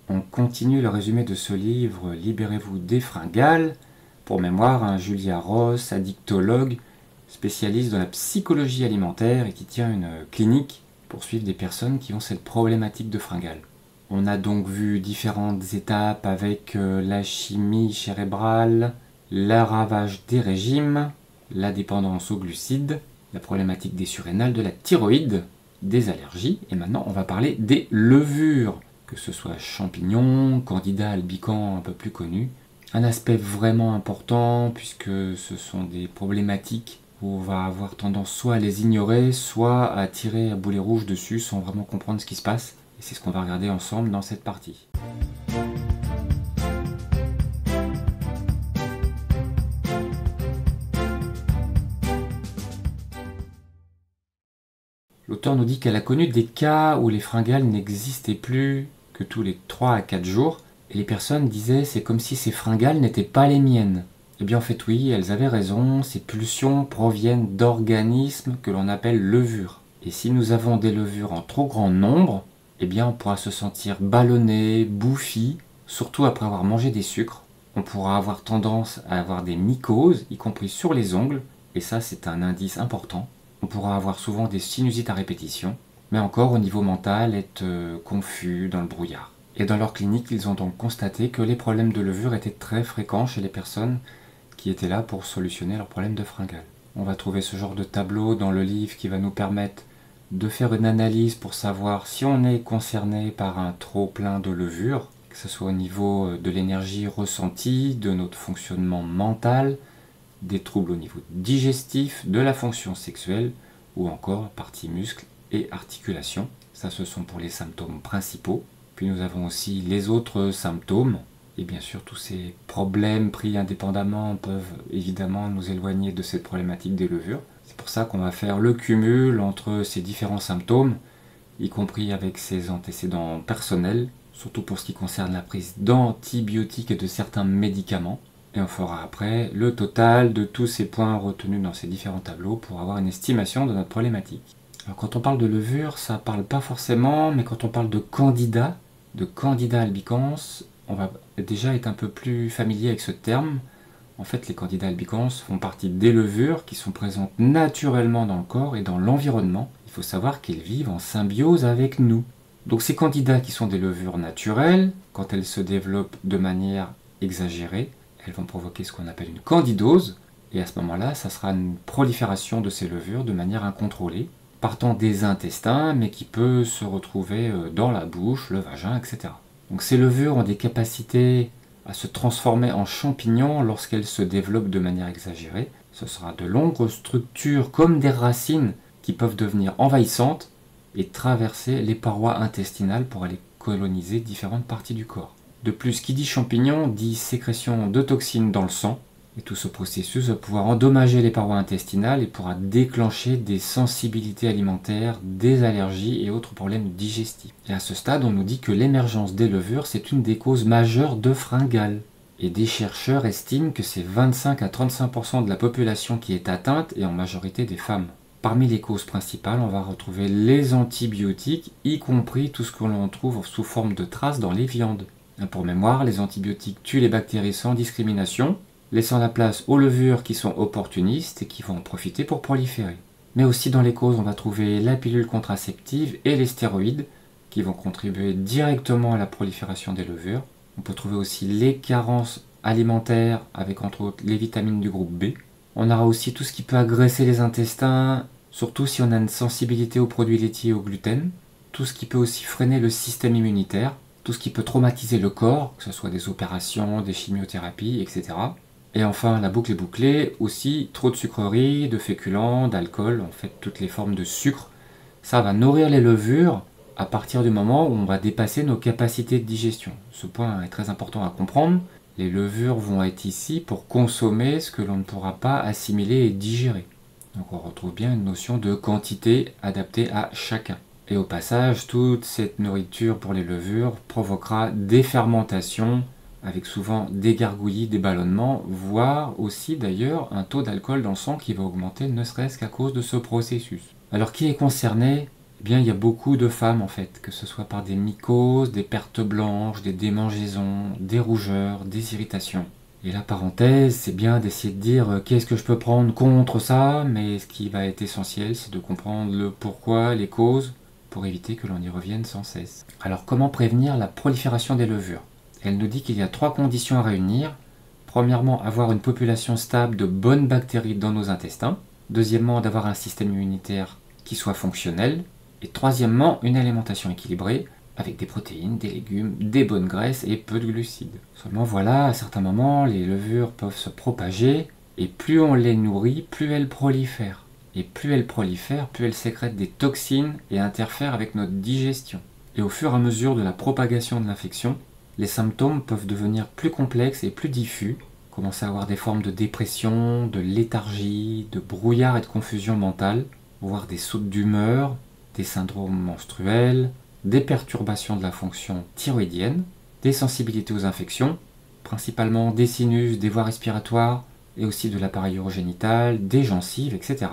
On continue le résumé de ce livre « Libérez-vous des fringales ». Pour mémoire, Julia Ross, addictologue, spécialiste de la psychologie alimentaire et qui tient une clinique pour suivre des personnes qui ont cette problématique de fringales. On a donc vu différentes étapes avec la chimie cérébrale, le ravage des régimes, la dépendance aux glucides, la problématique des surrénales, de la thyroïde, des allergies, et maintenant on va parler des levures, que ce soit champignons, candida albicans un peu plus connus. Un aspect vraiment important puisque ce sont des problématiques où on va avoir tendance soit à les ignorer, soit à tirer à boulet rouge dessus sans vraiment comprendre ce qui se passe. Et c'est ce qu'on va regarder ensemble dans cette partie. L'auteur nous dit qu'elle a connu des cas où les fringales n'existaient plus que tous les 3 à 4 jours, et les personnes disaient c'est comme si ces fringales n'étaient pas les miennes. Eh bien en fait oui, elles avaient raison, ces pulsions proviennent d'organismes que l'on appelle levures. Et si nous avons des levures en trop grand nombre, eh bien on pourra se sentir ballonné, bouffi, surtout après avoir mangé des sucres. On pourra avoir tendance à avoir des mycoses, y compris sur les ongles, et ça c'est un indice important. On pourra avoir souvent des sinusites à répétition, mais encore au niveau mental, être confus dans le brouillard. Et dans leur clinique, ils ont donc constaté que les problèmes de levure étaient très fréquents chez les personnes qui étaient là pour solutionner leurs problèmes de fringales. On va trouver ce genre de tableau dans le livre qui va nous permettre de faire une analyse pour savoir si on est concerné par un trop plein de levure, que ce soit au niveau de l'énergie ressentie, de notre fonctionnement mental, des troubles au niveau digestif, de la fonction sexuelle ou encore partie muscles et articulations. Ça, ce sont pour les symptômes principaux. Puis nous avons aussi les autres symptômes. Et bien sûr, tous ces problèmes pris indépendamment peuvent évidemment nous éloigner de cette problématique des levures. C'est pour ça qu'on va faire le cumul entre ces différents symptômes, y compris avec ces antécédents personnels, surtout pour ce qui concerne la prise d'antibiotiques et de certains médicaments. Et on fera après le total de tous ces points retenus dans ces différents tableaux pour avoir une estimation de notre problématique. Alors quand on parle de levure, ça ne parle pas forcément, mais quand on parle de candida albicans, on va déjà être un peu plus familier avec ce terme. En fait, les candida albicans font partie des levures qui sont présentes naturellement dans le corps et dans l'environnement. Il faut savoir qu'elles vivent en symbiose avec nous. Donc ces candidats qui sont des levures naturelles, quand elles se développent de manière exagérée, elles vont provoquer ce qu'on appelle une candidose, et à ce moment-là, ça sera une prolifération de ces levures de manière incontrôlée, partant des intestins, mais qui peut se retrouver dans la bouche, le vagin, etc. Donc ces levures ont des capacités à se transformer en champignons lorsqu'elles se développent de manière exagérée. Ce sera de longues structures comme des racines qui peuvent devenir envahissantes et traverser les parois intestinales pour aller coloniser différentes parties du corps. De plus, qui dit champignon dit sécrétion de toxines dans le sang, et tout ce processus va pouvoir endommager les parois intestinales et pourra déclencher des sensibilités alimentaires, des allergies et autres problèmes digestifs. Et à ce stade, on nous dit que l'émergence des levures, c'est une des causes majeures de fringales. Et des chercheurs estiment que c'est 25 à 35% de la population qui est atteinte, et en majorité des femmes. Parmi les causes principales, on va retrouver les antibiotiques, y compris tout ce que l'on trouve sous forme de traces dans les viandes. Pour mémoire, les antibiotiques tuent les bactéries sans discrimination, laissant la place aux levures qui sont opportunistes et qui vont en profiter pour proliférer. Mais aussi dans les causes, on va trouver la pilule contraceptive et les stéroïdes qui vont contribuer directement à la prolifération des levures. On peut trouver aussi les carences alimentaires avec entre autres les vitamines du groupe B. On aura aussi tout ce qui peut agresser les intestins, surtout si on a une sensibilité aux produits laitiers et au gluten. Tout ce qui peut aussi freiner le système immunitaire. Tout ce qui peut traumatiser le corps, que ce soit des opérations, des chimiothérapies, etc. Et enfin, la boucle est bouclée, aussi trop de sucreries, de féculents, d'alcool, en fait toutes les formes de sucre. Ça va nourrir les levures à partir du moment où on va dépasser nos capacités de digestion. Ce point est très important à comprendre. Les levures vont être ici pour consommer ce que l'on ne pourra pas assimiler et digérer. Donc on retrouve bien une notion de quantité adaptée à chacun. Et au passage, toute cette nourriture pour les levures provoquera des fermentations, avec souvent des gargouillis, des ballonnements, voire aussi d'ailleurs un taux d'alcool dans le sang qui va augmenter ne serait-ce qu'à cause de ce processus. Alors qui est concerné? Eh bien, il y a beaucoup de femmes en fait, que ce soit par des mycoses, des pertes blanches, des démangeaisons, des rougeurs, des irritations. Et la parenthèse, c'est bien d'essayer de dire qu'est-ce que je peux prendre contre ça, mais ce qui va être essentiel, c'est de comprendre le pourquoi, les causes, pour éviter que l'on y revienne sans cesse. Alors, comment prévenir la prolifération des levures? Elle nous dit qu'il y a 3 conditions à réunir. Premièrement, avoir une population stable de bonnes bactéries dans nos intestins. Deuxièmement, d'avoir un système immunitaire qui soit fonctionnel. Et troisièmement, une alimentation équilibrée avec des protéines, des légumes, des bonnes graisses et peu de glucides. Seulement voilà, à certains moments, les levures peuvent se propager et plus on les nourrit, plus elles prolifèrent. Et plus elles prolifèrent, plus elles sécrètent des toxines et interfèrent avec notre digestion. Et au fur et à mesure de la propagation de l'infection, les symptômes peuvent devenir plus complexes et plus diffus, commencer à avoir des formes de dépression, de léthargie, de brouillard et de confusion mentale, voire des sautes d'humeur, des syndromes menstruels, des perturbations de la fonction thyroïdienne, des sensibilités aux infections, principalement des sinus, des voies respiratoires et aussi de l'appareil urogénital, des gencives, etc.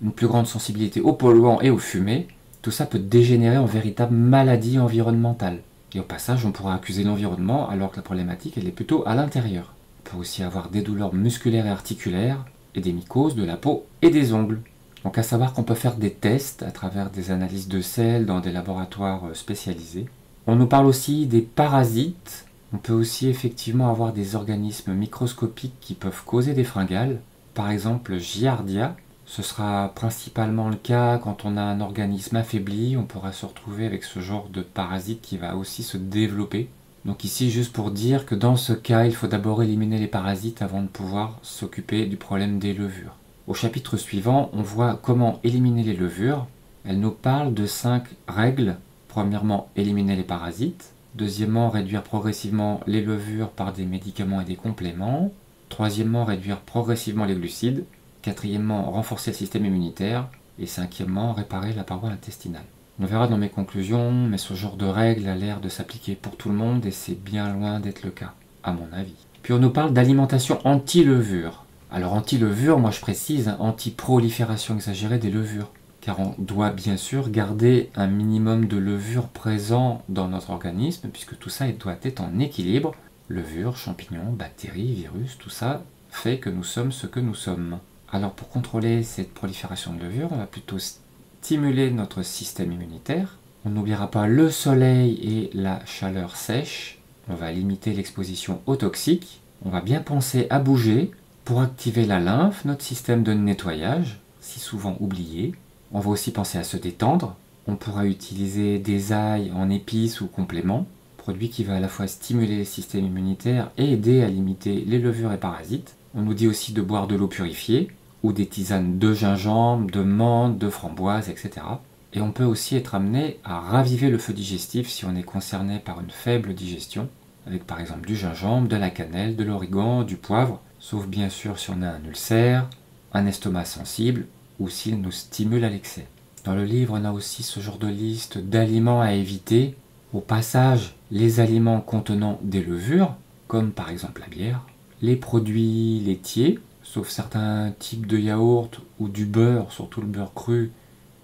Une plus grande sensibilité aux polluants et aux fumées, tout ça peut dégénérer en véritable maladie environnementale. Et au passage, on pourra accuser l'environnement alors que la problématique elle est plutôt à l'intérieur. On peut aussi avoir des douleurs musculaires et articulaires et des mycoses de la peau et des ongles. Donc à savoir qu'on peut faire des tests à travers des analyses de sel dans des laboratoires spécialisés. On nous parle aussi des parasites. On peut aussi effectivement avoir des organismes microscopiques qui peuvent causer des fringales. Par exemple, Giardia. Ce sera principalement le cas quand on a un organisme affaibli. On pourra se retrouver avec ce genre de parasite qui va aussi se développer. Donc ici, juste pour dire que dans ce cas, il faut d'abord éliminer les parasites avant de pouvoir s'occuper du problème des levures. Au chapitre suivant, on voit comment éliminer les levures. Elle nous parle de 5 règles. Premièrement, éliminer les parasites. Deuxièmement, réduire progressivement les levures par des médicaments et des compléments. Troisièmement, réduire progressivement les glucides. Quatrièmement, renforcer le système immunitaire. Et cinquièmement, réparer la paroi intestinale. On verra dans mes conclusions, mais ce genre de règles a l'air de s'appliquer pour tout le monde et c'est bien loin d'être le cas, à mon avis. Puis on nous parle d'alimentation anti-levure. Alors anti-levure, moi je précise, anti-prolifération exagérée des levures. Car on doit bien sûr garder un minimum de levure présent dans notre organisme, puisque tout ça doit être en équilibre. Levure, champignons, bactéries, virus, tout ça fait que nous sommes ce que nous sommes. Alors pour contrôler cette prolifération de levure, on va plutôt stimuler notre système immunitaire. On n'oubliera pas le soleil et la chaleur sèche. On va limiter l'exposition aux toxiques. On va bien penser à bouger pour activer la lymphe, notre système de nettoyage, si souvent oublié. On va aussi penser à se détendre. On pourra utiliser des ails en épices ou compléments, produit qui va à la fois stimuler le système immunitaire et aider à limiter les levures et parasites. On nous dit aussi de boire de l'eau purifiée, ou des tisanes de gingembre, de menthe, de framboise, etc. Et on peut aussi être amené à raviver le feu digestif si on est concerné par une faible digestion, avec par exemple du gingembre, de la cannelle, de l'origan, du poivre, sauf bien sûr si on a un ulcère, un estomac sensible, ou s'il nous stimule à l'excès. Dans le livre, on a aussi ce genre de liste d'aliments à éviter. Au passage, les aliments contenant des levures, comme par exemple la bière, les produits laitiers, sauf certains types de yaourt ou du beurre, surtout le beurre cru,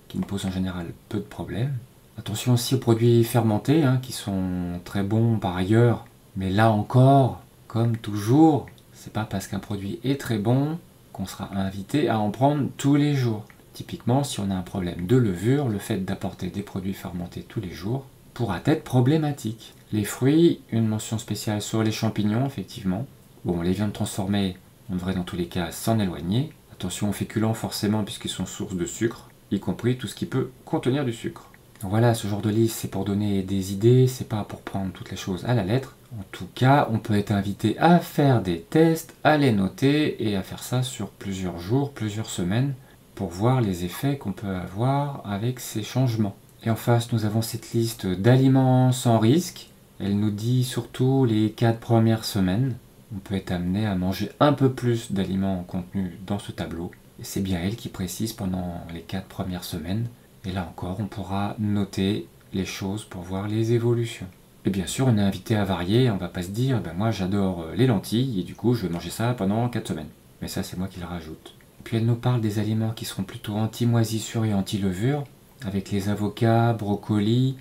qui nous pose en général peu de problèmes. Attention aussi aux produits fermentés, qui sont très bons par ailleurs, mais là encore, comme toujours, c'est pas parce qu'un produit est très bon qu'on sera invité à en prendre tous les jours. Typiquement, si on a un problème de levure, le fait d'apporter des produits fermentés tous les jours pourra être problématique. Les fruits, une mention spéciale sur les champignons, effectivement. Bon, les viandes transformées, on devrait dans tous les cas s'en éloigner. Attention aux féculents forcément puisqu'ils sont source de sucre, y compris tout ce qui peut contenir du sucre. Donc voilà, ce genre de liste c'est pour donner des idées, c'est pas pour prendre toutes les choses à la lettre. En tout cas, on peut être invité à faire des tests, à les noter et à faire ça sur plusieurs jours, plusieurs semaines pour voir les effets qu'on peut avoir avec ces changements. Et en face, nous avons cette liste d'aliments sans risque. Elle nous dit surtout les 4 premières semaines. On peut être amené à manger un peu plus d'aliments contenus dans ce tableau. Et c'est bien elle qui précise pendant les 4 premières semaines. Et là encore, on pourra noter les choses pour voir les évolutions. Et bien sûr, on est invité à varier. On ne va pas se dire, moi j'adore les lentilles et du coup je vais manger ça pendant 4 semaines. Mais ça, c'est moi qui le rajoute. Et puis elle nous parle des aliments qui seront plutôt anti-moisissure et anti-levure. avec les avocats, brocolis,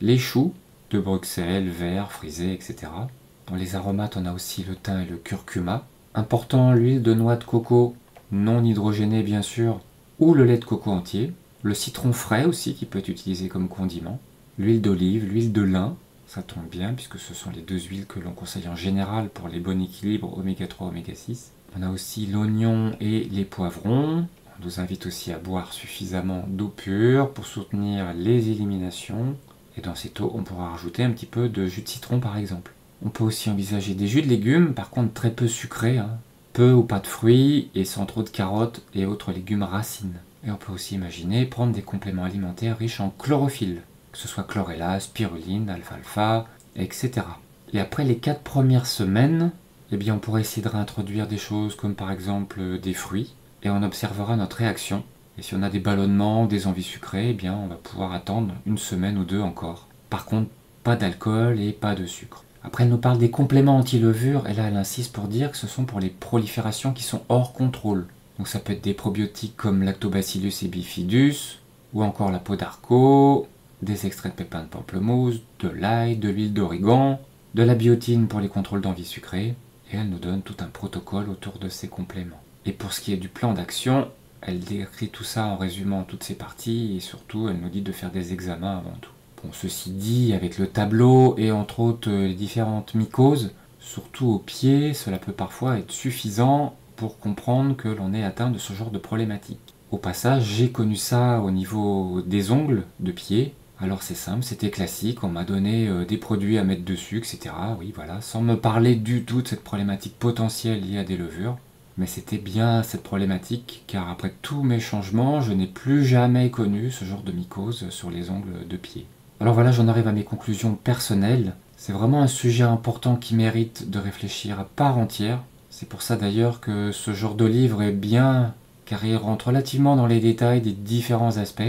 les choux de Bruxelles, verts, frisés, etc. Dans les aromates, on a aussi le thym et le curcuma. Important, l'huile de noix de coco, non hydrogénée bien sûr, ou le lait de coco entier. Le citron frais aussi, qui peut être utilisé comme condiment. L'huile d'olive, l'huile de lin, ça tombe bien, puisque ce sont les deux huiles que l'on conseille en général pour les bons équilibres oméga 3, oméga 6. On a aussi l'oignon et les poivrons. On nous invite aussi à boire suffisamment d'eau pure pour soutenir les éliminations. Et dans cette eau, on pourra rajouter un petit peu de jus de citron par exemple. On peut aussi envisager des jus de légumes, par contre très peu sucrés, peu ou pas de fruits et sans trop de carottes et autres légumes racines. Et on peut aussi imaginer prendre des compléments alimentaires riches en chlorophylle, que ce soit chlorella, spiruline, alfalfa, etc. Et après les 4 premières semaines, eh bien on pourrait essayer de réintroduire des choses comme par exemple des fruits, et on observera notre réaction. Et si on a des ballonnements, des envies sucrées, eh bien on va pouvoir attendre une semaine ou deux encore. Par contre, pas d'alcool et pas de sucre. Après, elle nous parle des compléments anti-levure, et là elle insiste pour dire que ce sont pour les proliférations qui sont hors contrôle. Donc ça peut être des probiotiques comme Lactobacillus et Bifidus, ou encore la peau d'arco, des extraits de pépins de pamplemousse, de l'ail, de l'huile d'origan, de la biotine pour les contrôles d'envie sucrée, et elle nous donne tout un protocole autour de ces compléments. Et pour ce qui est du plan d'action, elle décrit tout ça en résumant toutes ces parties, et surtout elle nous dit de faire des examens avant tout. Bon, ceci dit, avec le tableau et entre autres les différentes mycoses, surtout aux pieds, cela peut parfois être suffisant pour comprendre que l'on est atteint de ce genre de problématique. Au passage, j'ai connu ça au niveau des ongles de pied. Alors c'est simple, c'était classique, on m'a donné des produits à mettre dessus, etc. Oui, voilà, sans me parler du tout de cette problématique potentielle liée à des levures. Mais c'était bien cette problématique, car après tous mes changements, je n'ai plus jamais connu ce genre de mycose sur les ongles de pied. Alors voilà, j'en arrive à mes conclusions personnelles. C'est vraiment un sujet important qui mérite de réfléchir à part entière. C'est pour ça d'ailleurs que ce genre de livre est bien, car il rentre relativement dans les détails des différents aspects.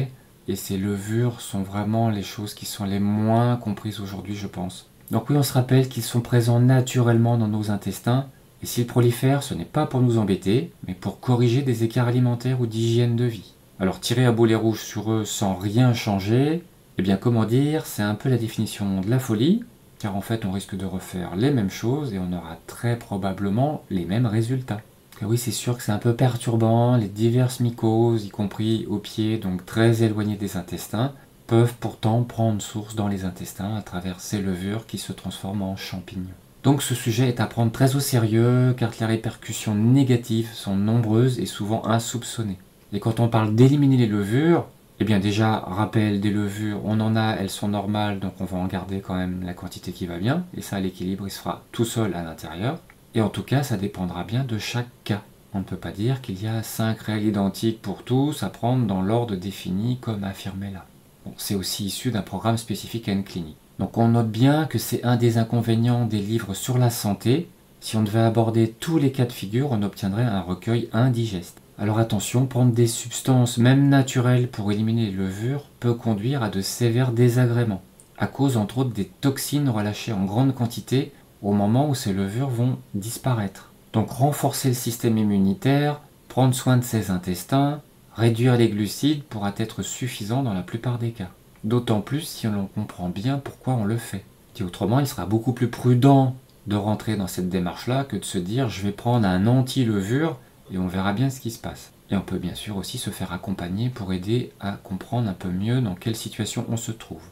Et ces levures sont vraiment les choses qui sont les moins comprises aujourd'hui, je pense. Donc oui, on se rappelle qu'ils sont présents naturellement dans nos intestins. Et s'ils prolifèrent, ce n'est pas pour nous embêter, mais pour corriger des écarts alimentaires ou d'hygiène de vie. Alors tirer à boulet rouge sur eux sans rien changer, eh bien comment dire, c'est un peu la définition de la folie, car en fait on risque de refaire les mêmes choses et on aura très probablement les mêmes résultats. Et oui, c'est sûr que c'est un peu perturbant, les diverses mycoses, y compris aux pieds, donc très éloignées des intestins, peuvent pourtant prendre source dans les intestins à travers ces levures qui se transforment en champignons. Donc ce sujet est à prendre très au sérieux, car les répercussions négatives sont nombreuses et souvent insoupçonnées. Et quand on parle d'éliminer les levures, eh bien déjà, rappel des levures, on en a, elles sont normales, donc on va en garder quand même la quantité qui va bien, et ça, l'équilibre, il se fera tout seul à l'intérieur. Et en tout cas, ça dépendra bien de chaque cas. On ne peut pas dire qu'il y a 5 règles identiques pour tous à prendre dans l'ordre défini comme affirmé là. Bon, c'est aussi issu d'un programme spécifique à une clinique. Donc on note bien que c'est un des inconvénients des livres sur la santé. Si on devait aborder tous les cas de figure, on obtiendrait un recueil indigeste. Alors attention, prendre des substances même naturelles pour éliminer les levures peut conduire à de sévères désagréments, à cause entre autres des toxines relâchées en grande quantité au moment où ces levures vont disparaître. Donc renforcer le système immunitaire, prendre soin de ses intestins, réduire les glucides pourra être suffisant dans la plupart des cas. D'autant plus si l'on comprend bien pourquoi on le fait. Et autrement, il sera beaucoup plus prudent de rentrer dans cette démarche-là que de se dire je vais prendre un anti-levure et on verra bien ce qui se passe. Et on peut bien sûr aussi se faire accompagner pour aider à comprendre un peu mieux dans quelle situation on se trouve.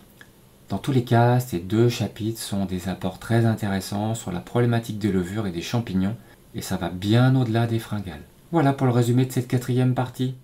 Dans tous les cas, ces 2 chapitres sont des apports très intéressants sur la problématique des levures et des champignons, et ça va bien au-delà des fringales. Voilà pour le résumé de cette 4e partie.